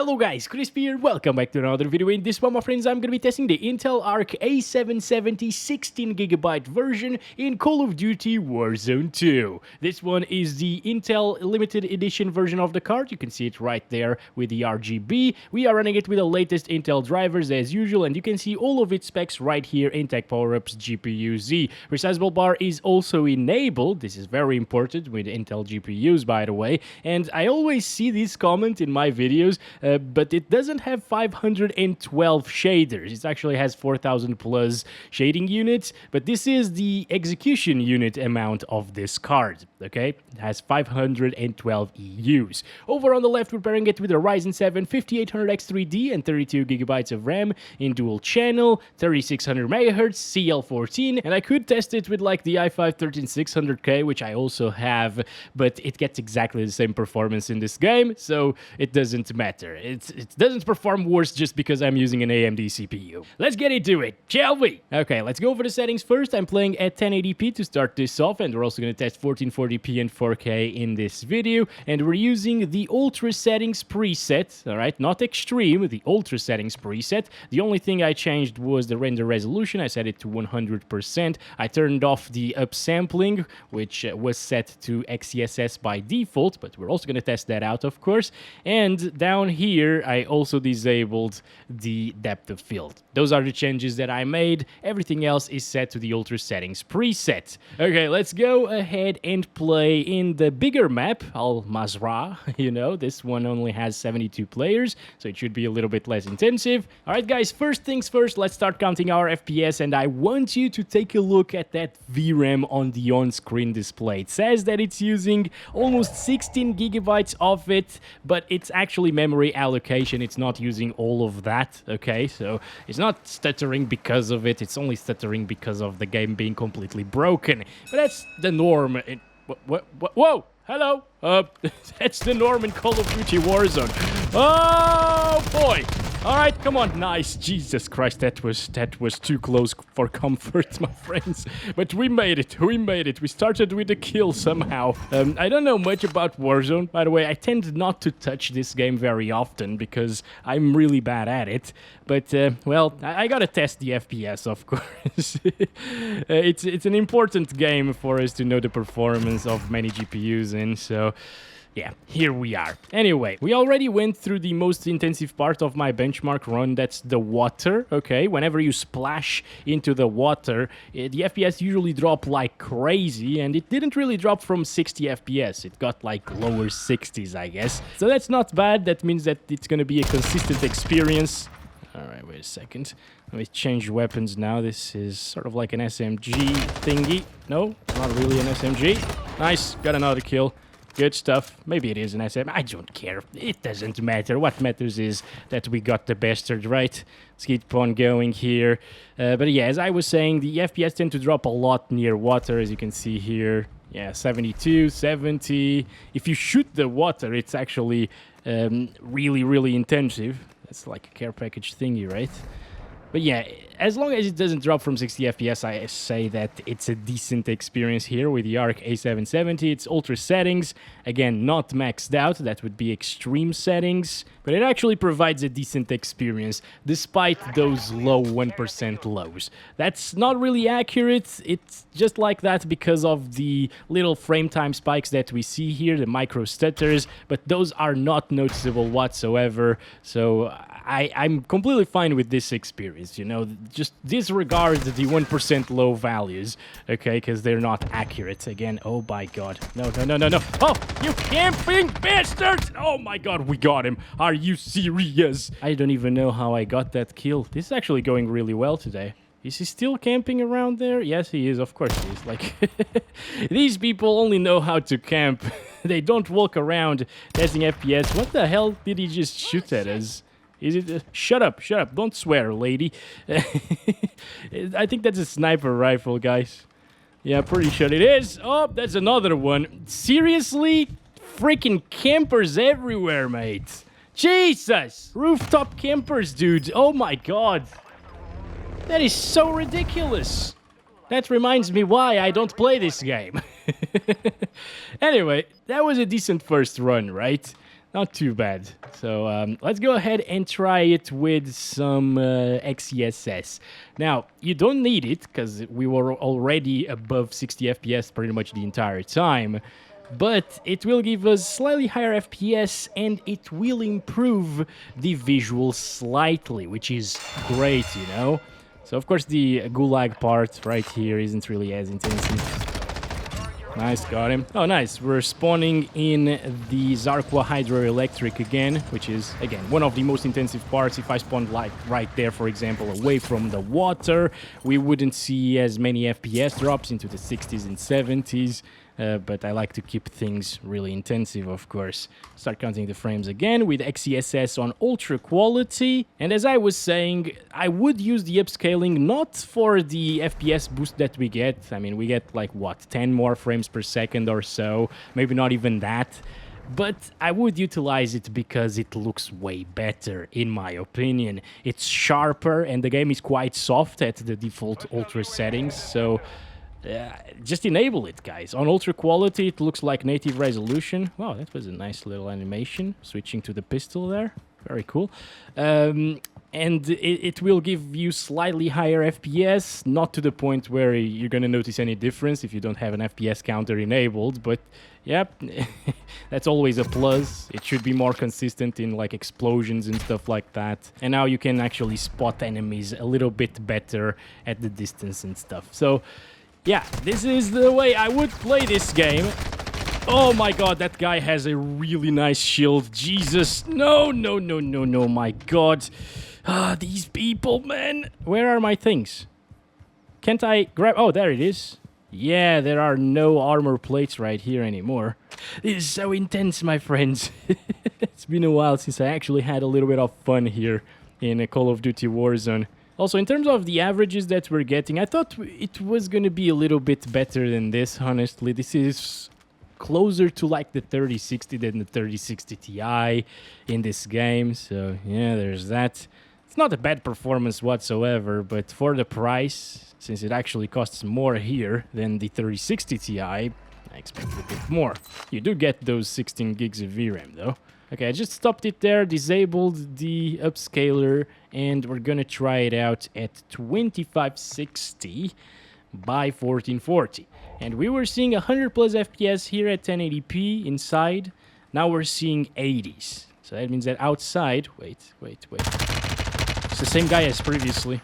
Hello guys, Crispy here, welcome back to another video. In this one, my friends, I'm going to be testing the Intel Arc A770 16GB version in Call of Duty Warzone 2. This one is the Intel limited edition version of the card. You can see it right there with the RGB. We are running it with the latest Intel drivers as usual, and you can see all of its specs right here in Tech Power-Ups GPU-Z. Resizable bar is also enabled. This is very important with Intel GPUs, by the way, and I always see this comment in my videos, but it doesn't have 512 shaders. It actually has 4,000 plus shading units, but this is the execution unit amount of this card, okay? It has 512 EUs. Over on the left, we're pairing it with a Ryzen 7 5800X3D and 32 gigabytes of RAM in dual channel, 3600 MHz, CL14, and I could test it with like the i5 13600K, which I also have, but it gets exactly the same performance in this game, so it doesn't matter. It doesn't perform worse just because I'm using an AMD CPU. Let's get into it, shall we? Okay, let's go over the settings first. I'm playing at 1080p to start this off, and we're also going to test 1440p and 4K in this video, and we're using the Ultra settings preset, alright? Not extreme, the Ultra settings preset. The only thing I changed was the render resolution. I set it to 100%. I turned off the upsampling, which was set to XeSS by default, but we're also going to test that out, of course. And down here, I also disabled the depth of field. Those are the changes that I made. Everything else is set to the Ultra settings preset. Okay, let's go ahead and play in the bigger map, Al Mazrah. You know, this one only has 72 players, so it should be a little bit less intensive. All right, guys, first things first, let's start counting our FPS, and I want you to take a look at that VRAM on the on-screen display. It says that it's using almost 16 gigabytes of it, but it's actually memory allocation. It's not using all of that, okay? So it's not stuttering because of it. It's only stuttering because of the game being completely broken. But that's the norm. Whoa! Hello! That's the norm in Call of Duty Warzone. Oh, boy! Alright, come on. Nice. Jesus Christ, that was too close for comfort, my friends. But we made it. We made it. We started with a kill somehow. I don't know much about Warzone. By the way, I tend not to touch this game very often because I'm really bad at it. But, well, I gotta test the FPS, of course. It's an important game for us to know the performance of many GPUs in, so... yeah, here we are. Anyway, we already went through the most intensive part of my benchmark run. That's the water, okay? Whenever you splash into the water, the FPS usually drop like crazy, and it didn't really drop from 60 FPS. It got like lower 60s, I guess. So that's not bad. That means that it's gonna be a consistent experience. Alright, wait a second. Let me change weapons now. This is sort of like an SMG thingy. No, not really an SMG. Nice, got another kill. Good stuff. Maybe it is an SM. I don't care. It doesn't matter. What matters is that we got the bastard, right? Let's keep on going here. But yeah, as I was saying, the FPS tend to drop a lot near water, as you can see here. Yeah, 72, 70. If you shoot the water, it's actually really, really intensive. That's like a care package thingy, right? But yeah, as long as it doesn't drop from 60 FPS, I say that it's a decent experience here with the Arc A770. It's Ultra settings. Again, not maxed out. That would be extreme settings. But it actually provides a decent experience, despite those low 1% lows. That's not really accurate. It's just like that because of the little frame time spikes that we see here, the micro stutters. But those are not noticeable whatsoever. So I'm completely fine with this experience, you know, just disregard the 1% low values, okay, because they're not accurate. Again, oh my god, no. Oh, you camping bastards! Oh my god, we got him. Are you serious? I don't even know how I got that kill. This is actually going really well today. Is he still camping around there? Yes, he is. Of course he is. Like, these people only know how to camp. They don't walk around testing FPS. What the hell did he just shoot at us? Is it... shut up, don't swear, lady. I think that's a sniper rifle, guys. Yeah, pretty sure it is. Oh, that's another one. Seriously? Freaking campers everywhere, mate. Jesus! Rooftop campers, dude. Oh my god. That is so ridiculous. That reminds me why I don't play this game. Anyway, that was a decent first run, right? Not too bad. So let's go ahead and try it with some XeSS. Now, you don't need it, because we were already above 60 FPS pretty much the entire time. But it will give us slightly higher FPS, and it will improve the visual slightly, which is great, you know? So, of course, the gulag part right here isn't really as intensive. Nice, got him. Oh, nice. We're spawning in the Zarqwa hydroelectric again, which is, again, one of the most intensive parts. If I spawned, like, right there, for example, away from the water, we wouldn't see as many FPS drops into the 60s and 70s. But I like to keep things really intensive, of course. Start counting the frames again with XeSS on ultra quality. And as I was saying, I would use the upscaling not for the FPS boost that we get. I mean, we get like, what, 10 more frames per second or so. Maybe not even that. But I would utilize it because it looks way better, in my opinion. It's sharper, and the game is quite soft at the default ultra settings, so... just enable it, guys. On ultra quality, it looks like native resolution. Wow, that was a nice little animation. Switching to the pistol there. Very cool. And it will give you slightly higher FPS, not to the point where you're going to notice any difference if you don't have an FPS counter enabled, but yep, that's always a plus. It should be more consistent in like explosions and stuff like that. And now you can actually spot enemies a little bit better at the distance and stuff. So yeah, this is the way I would play this game. Oh my god, that guy has a really nice shield. Jesus. No, no, no, no, no, my god. Ah, these people, man. Where are my things? Can't I grab... Oh, there it is. Yeah, there are no armor plates right here anymore. This is so intense, my friends. It's been a while since I actually had a little bit of fun here in Call of Duty Warzone. Also, in terms of the averages that we're getting, I thought it was going to be a little bit better than this, honestly. This is closer to like the 3060 than the 3060 Ti in this game. So, yeah, there's that. It's not a bad performance whatsoever, but for the price, since it actually costs more here than the 3060 Ti, I expected a bit more. You do get those 16 gigs of VRAM, though. Okay, I just stopped it there, disabled the upscaler, and we're gonna try it out at 2560 by 1440. And we were seeing 100 plus FPS here at 1080p inside. Now we're seeing 80s. So that means that outside... Wait. It's the same guy as previously.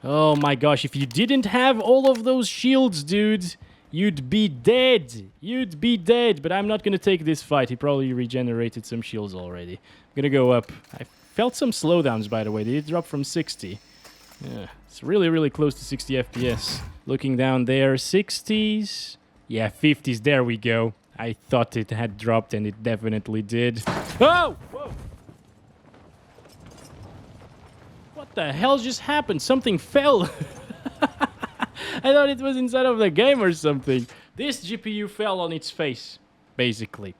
Oh my gosh, if you didn't have all of those shields, dude... You'd be dead. You'd be dead. But I'm not going to take this fight. He probably regenerated some shields already. I'm going to go up. I felt some slowdowns, by the way. They did drop from 60. Yeah, it's really, really close to 60 FPS. Looking down there, 60s. Yeah, 50s. There we go. I thought it had dropped, and it definitely did. Oh! Whoa! What the hell just happened? Something fell. I thought it was inside of the game or something. This GPU fell on its face, basically.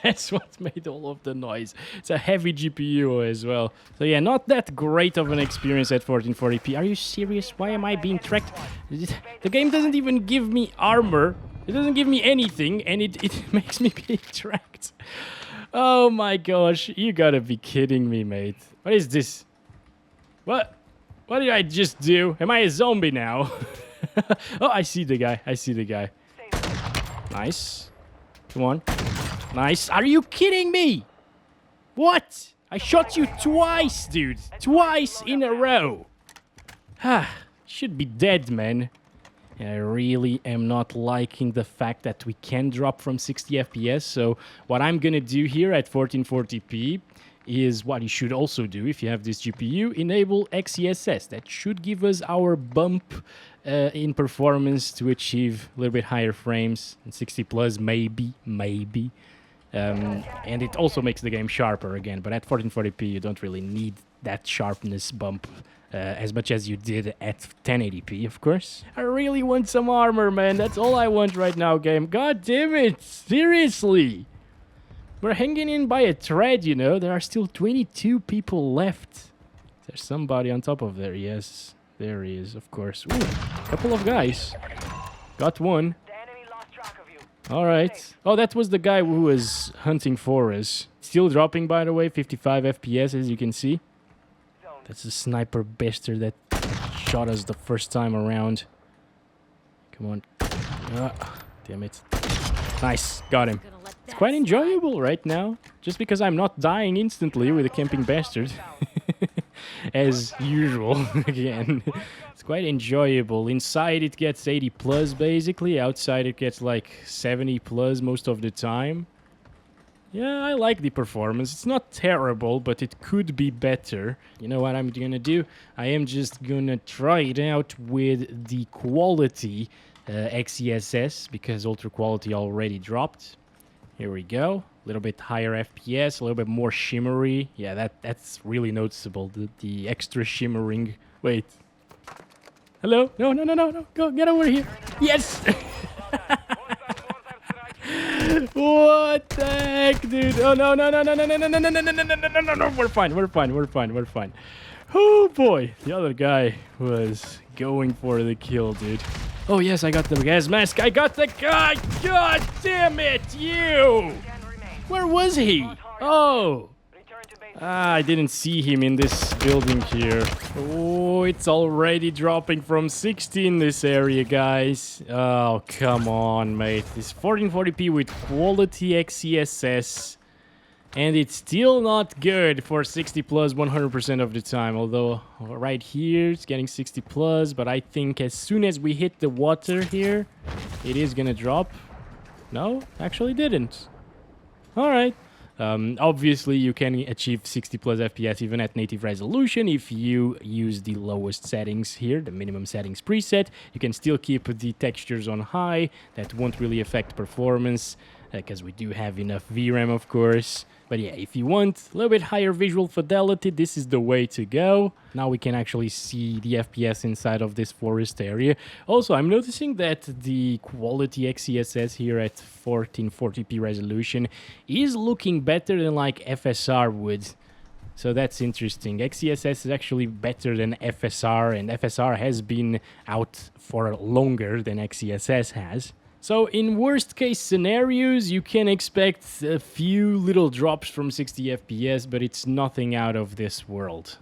That's what made all of the noise. It's a heavy GPU as well. So yeah, not that great of an experience at 1440p. Are you serious? Why am I being tracked? The game doesn't even give me armor. It doesn't give me anything, and it makes me be tracked. Oh my gosh, you gotta be kidding me, mate. What is this? What? What did I just do? Am I a zombie now? Oh, I see the guy. I see the guy. Nice. Come on. Nice. Are you kidding me? What? I shot you twice, dude. Twice in a row. Should be dead, man. I really am not liking the fact that we can drop from 60 FPS. So what I'm going to do here at 1440p is what you should also do if you have this GPU. Enable XeSS. That should give us our bump in performance to achieve a little bit higher frames. And 60 plus, maybe. And it also makes the game sharper again. But at 1440p, you don't really need that sharpness bump as much as you did at 1080p, of course. I really want some armor, man. That's all I want right now, game. God damn it. Seriously. We're hanging in by a thread, you know. There are still 22 people left. There's somebody on top of there. Yes, there he is, of course. Ooh, couple of guys. Got one. All right. Oh, that was the guy who was hunting for us. it's still dropping, by the way, 55 FPS, as you can see. That's a sniper bastard that shot us the first time around. Come on. Damn it. Nice, got him. It's quite enjoyable right now, just because I'm not dying instantly with a camping bastard. As usual, again. It's quite enjoyable. Inside it gets 80 plus basically, outside it gets like 70 plus most of the time. Yeah, I like the performance. It's not terrible, but it could be better. You know what I'm gonna do? I am just gonna try it out with the quality XeSS, because ultra quality already dropped. Here we go. A little bit higher FPS, a little bit more shimmery. Yeah, that's really noticeable. The extra shimmering. Wait. Hello? No. Go, get over here. Yes! What the heck, dude? Oh, no. We're fine. Oh, boy. The other guy was going for the kill, dude. Oh, yes, I got the gas mask. I got the guy. God damn it, you. Where was he? Oh. I didn't see him in this building here. Oh, it's already dropping from 60 in this area, guys. Oh, come on, mate. This 1440p with quality XeSS. And it's still not good for 60 plus 100% of the time. Although, right here, it's getting 60 plus. But I think as soon as we hit the water here, it is gonna drop. No, actually didn't. Alright. Obviously, you can achieve 60 plus FPS even at native resolution if you use the lowest settings here, the minimum settings preset. You can still keep the textures on high. That won't really affect performance because we do have enough VRAM, of course. But yeah, if you want a little bit higher visual fidelity, this is the way to go. Now we can actually see the FPS inside of this forest area. Also, I'm noticing that the quality XeSS here at 1440p resolution is looking better than like FSR would. So that's interesting. XeSS is actually better than FSR, and FSR has been out for longer than XeSS has. So in worst case scenarios, you can expect a few little drops from 60 FPS, but it's nothing out of this world.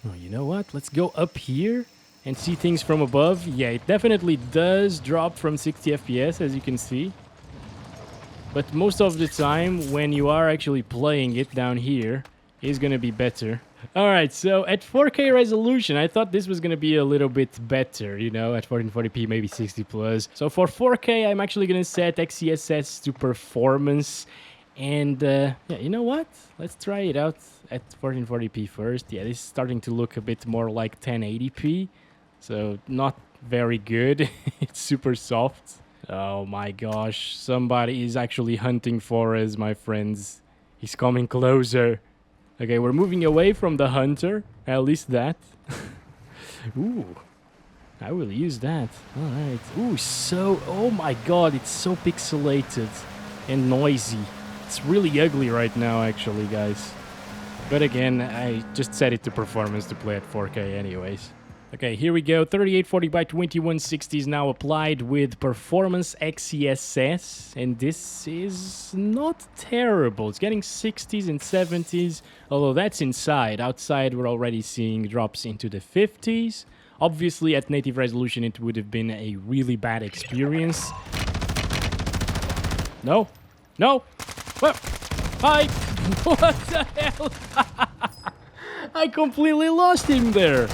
Oh, you know what? Let's go up here and see things from above. Yeah, it definitely does drop from 60 FPS, as you can see. But most of the time, when you are actually playing it down here, it's gonna be better. Alright, so at 4K resolution, I thought this was gonna be a little bit better, you know, at 1440p, maybe 60 plus. So for 4K, I'm actually gonna set XeSS to performance. And yeah, you know what? Let's try it out at 1440p first. Yeah, this is starting to look a bit more like 1080p. So not very good. It's super soft. Oh my gosh, somebody is actually hunting for us, my friends. He's coming closer. Okay, we're moving away from the hunter. At least that. Ooh. I will use that. Alright. Ooh, so... Oh my god, it's so pixelated and noisy. It's really ugly right now, actually, guys. But again, I just set it to performance to play at 4K anyways. Okay, here we go. 3840 by 2160 is now applied with Performance XeSS, and this is not terrible. It's getting 60s and 70s, although that's inside. Outside, we're already seeing drops into the 50s. Obviously, at native resolution, it would have been a really bad experience. No. No. Well, hi. What the hell? I completely lost him there.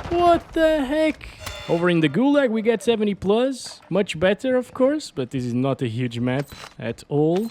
What the heck? Over in the Gulag, we get 70 plus. Much better, of course, but this is not a huge map at all.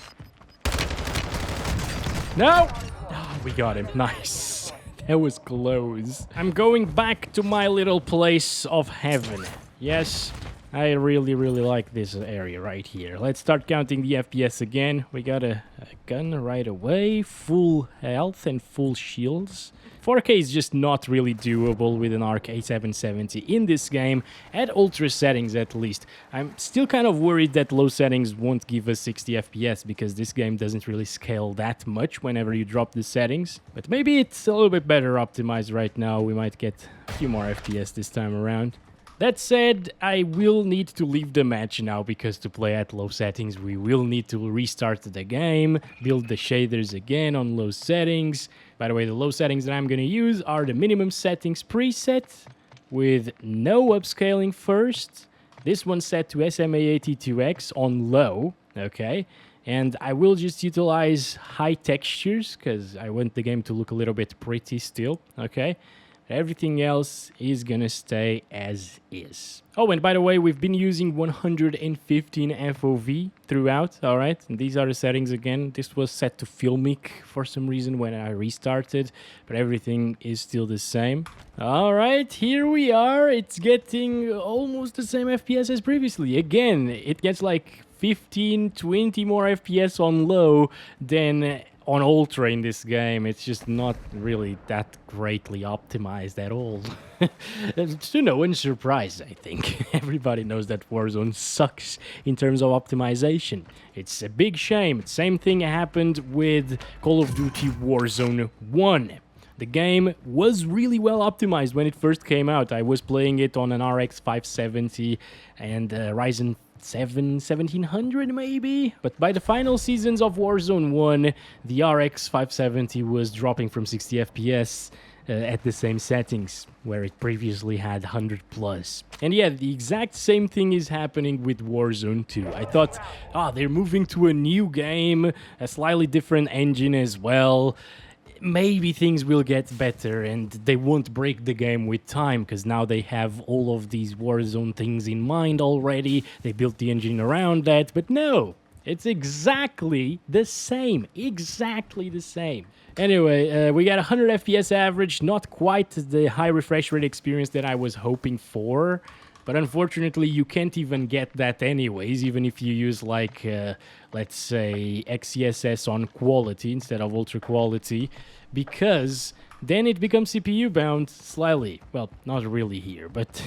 No! Oh, we got him. Nice. That was close. I'm going back to my little place of heaven. Yes, I really like this area right here. Let's start counting the FPS again. We got a gun right away. Full health and full shields. 4K is just not really doable with an Arc A770 in this game, at ultra settings at least. I'm still kind of worried that low settings won't give us 60 FPS, because this game doesn't really scale that much whenever you drop the settings. But maybe it's a little bit better optimized right now. We might get a few more FPS this time around. That said, I will need to leave the match now because to play at low settings, we will need to restart the game, build the shaders again on low settings. By the way, the low settings that I'm going to use are the minimum settings preset with no upscaling first. This one's set to SMA82X on low, okay? And I will just utilize high textures because I want the game to look a little bit pretty still, okay? Everything else is gonna stay as is. Oh, and by the way, we've been using 115 FOV throughout, all right? And these are the settings again. This was set to filmic for some reason when I restarted, but everything is still the same. All right, here we are. It's getting almost the same FPS as previously. Again, it gets like 15, 20 more FPS on low than on ultra in this game. It's just not really that greatly optimized at all. To no one's surprise, I think. Everybody knows that Warzone sucks in terms of optimization. It's a big shame. Same thing happened with Call of Duty Warzone 1. The game was really well optimized when it first came out. I was playing it on an RX 570 and Ryzen 1700 maybe, but by the final seasons of Warzone 1, the RX 570 was dropping from 60 FPS at the same settings where it previously had 100 plus. And yeah, the exact same thing is happening with Warzone 2. I thought, they're moving to a new game, a slightly different engine as well. Maybe things will get better and they won't break the game with time because now they have all of these Warzone things in mind already. They built the engine around that, but no, it's exactly the same. Exactly the same. Anyway, we got 100 FPS average, not quite the high refresh rate experience that I was hoping for. But unfortunately, you can't even get that anyways, even if you use like, let's say, XeSS on quality instead of ultra quality, because then it becomes CPU bound slightly. Well, not really here, but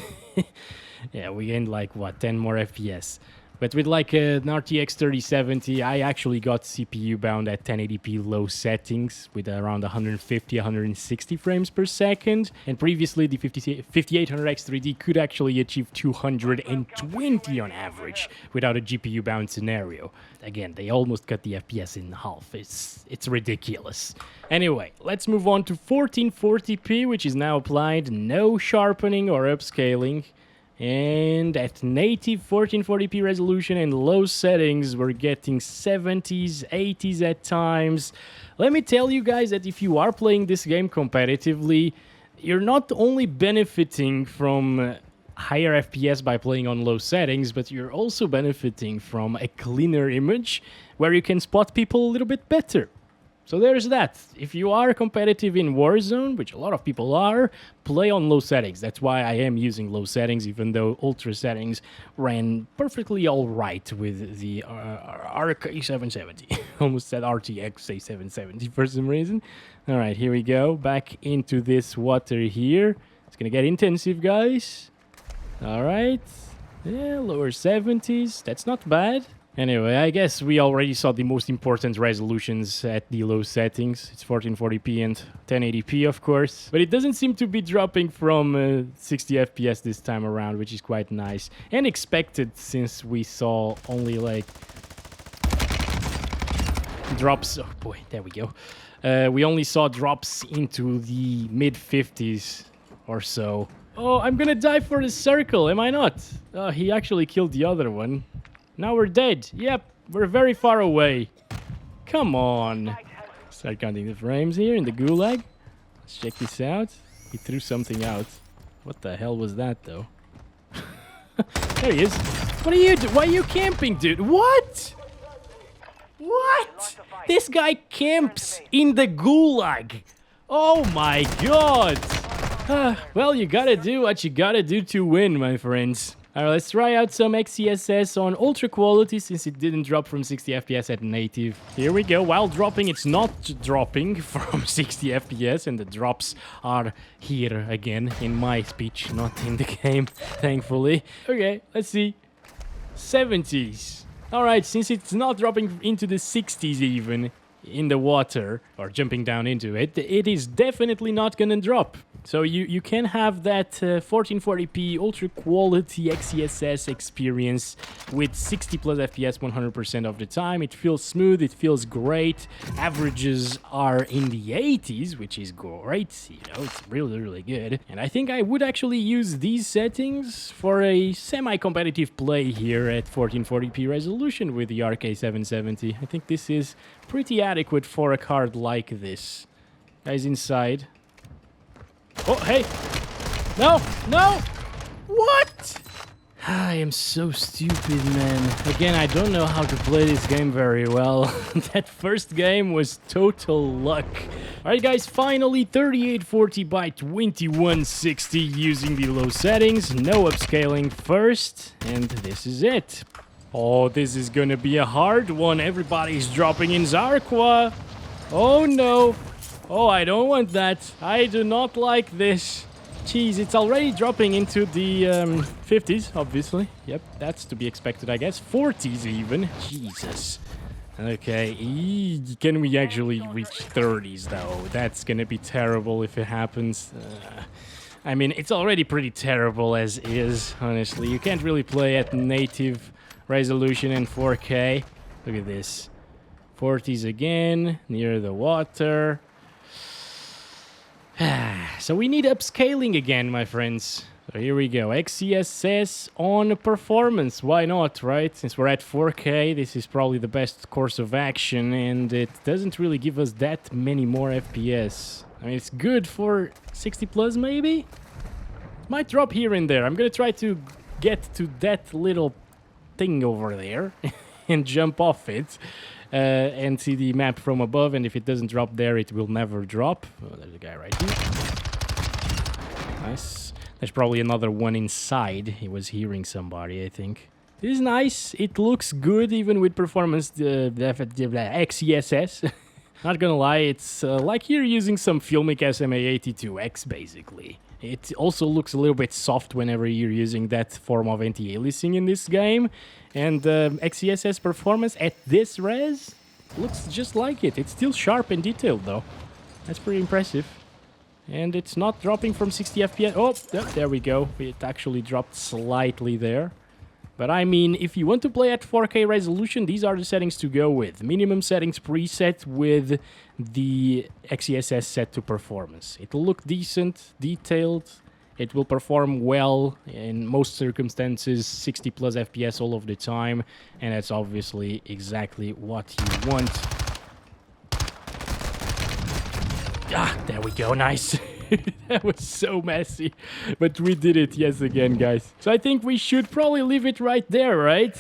yeah, we gained like, what, 10 more FPS. But with like an RTX 3070, I actually got CPU bound at 1080p low settings with around 150, 160 frames per second. And previously, the 5800X3D could actually achieve 220 on average without a GPU bound scenario. Again, they almost cut the FPS in half. It's ridiculous. Anyway, let's move on to 1440p, which is now applied. No sharpening or upscaling. And at native 1440p resolution and low settings, we're getting 70s, 80s at times. Let me tell you guys that if you are playing this game competitively, you're not only benefiting from higher FPS by playing on low settings, but you're also benefiting from a cleaner image where you can spot people a little bit better. So there's that. If you are competitive in Warzone, which a lot of people are, play on low settings. That's why I am using low settings, even though ultra settings ran perfectly all right with the Arc A770. Almost said RTX A770 for some reason. All right, here we go. Back into this water here. It's going to get intensive, guys. All right. Yeah, lower 70s. That's not bad. Anyway, I guess we already saw the most important resolutions at the low settings. It's 1440p and 1080p, of course. But it doesn't seem to be dropping from 60 FPS this time around, which is quite nice. And expected, since we saw only, like, drops... Oh, boy, there we go. We only saw drops into the mid-50s or so. Oh, I'm gonna die for the circle, am I not? Oh, he actually killed the other one. Now we're dead. Yep, we're very far away. Come on. Start counting the frames here in the gulag. Let's check this out. He threw something out. What the hell was that, though? There he is. What are you doing? Why are you camping, dude? What? What? This guy camps in the gulag. Oh my god. Well, you gotta do what you gotta do to win, my friends. Alright, let's try out some XeSS on ultra quality since it didn't drop from 60 FPS at native. Here we go. While dropping, it's not dropping from 60 FPS, and the drops are here again in my speech, not in the game, thankfully. Okay, let's see. 70s. Alright, since it's not dropping into the 60s even in the water, or jumping down into it, it is definitely not gonna drop. So you can have that 1440p ultra quality XeSS experience with 60 plus FPS 100% of the time. It feels smooth, it feels great. Averages are in the 80s, which is great. You know, it's really, really good. And I think I would actually use these settings for a semi-competitive play here at 1440p resolution with the Arc A770. I think this is pretty adequate for a card like this. Guys inside. Oh, hey! No! No! What? I am so stupid, man. Again, I don't know how to play this game very well. That first game was total luck. Alright guys, finally 3840 by 2160 using the low settings. No upscaling first. And this is it. Oh, this is gonna be a hard one. Everybody's dropping in Zarqwa. Oh no. Oh, I don't want that. I do not like this. Jeez, it's already dropping into the 50s, obviously. Yep, that's to be expected, I guess. 40s even. Jesus. Okay, can we actually reach 30s, though? That's gonna be terrible if it happens. I mean, it's already pretty terrible as is, honestly. You can't really play at native resolution in 4K. Look at this. 40s again, near the water. So we need upscaling again, my friends. So here we go. XeSS on performance. Why not, right? Since we're at 4K, this is probably the best course of action, and it doesn't really give us that many more FPS. I mean, it's good for 60 plus, maybe? It might drop here and there. I'm gonna try to get to that little thing over there and jump off it. And see the map from above, and if it doesn't drop there, it will never drop. Oh, there's a guy right here. Nice. There's probably another one inside. He was hearing somebody, I think. This is nice. It looks good, even with performance XeSS. Not gonna lie, it's like you're using some Filmic SMA82X, basically. It also looks a little bit soft whenever you're using that form of anti-aliasing in this game. And XeSS performance at this res looks just like it. It's still sharp and detailed, though. That's pretty impressive. And it's not dropping from 60 FPS. Oh, there we go. It actually dropped slightly there. But I mean, if you want to play at 4K resolution, these are the settings to go with. Minimum settings preset with the XeSS set to performance. It'll look decent, detailed. It will perform well in most circumstances, 60 plus FPS all of the time. And that's obviously exactly what you want. Ah, there we go, nice. That was so messy, but we did it yes again, guys. So I think we should probably leave it right there, right?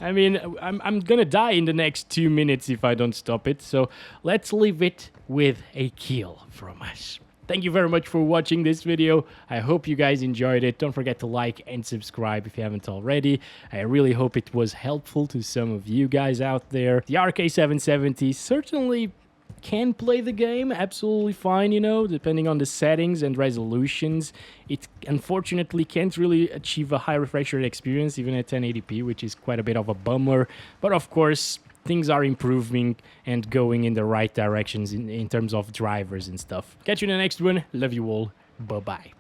I mean, I'm gonna die in the next 2 minutes if I don't stop it. So let's leave it with a kill from us. Thank you very much for watching this video. I hope you guys enjoyed it. Don't forget to like and subscribe if you haven't already. I really hope it was helpful to some of you guys out there. The Arc A770 certainly can play the game absolutely fine, you know, depending on the settings and resolutions. It unfortunately can't really achieve a high refresh rate experience even at 1080p, which is quite a bit of a bummer. But of course, things are improving and going in the right directions in terms of drivers and stuff. Catch you in the next one. Love you all. Bye-bye.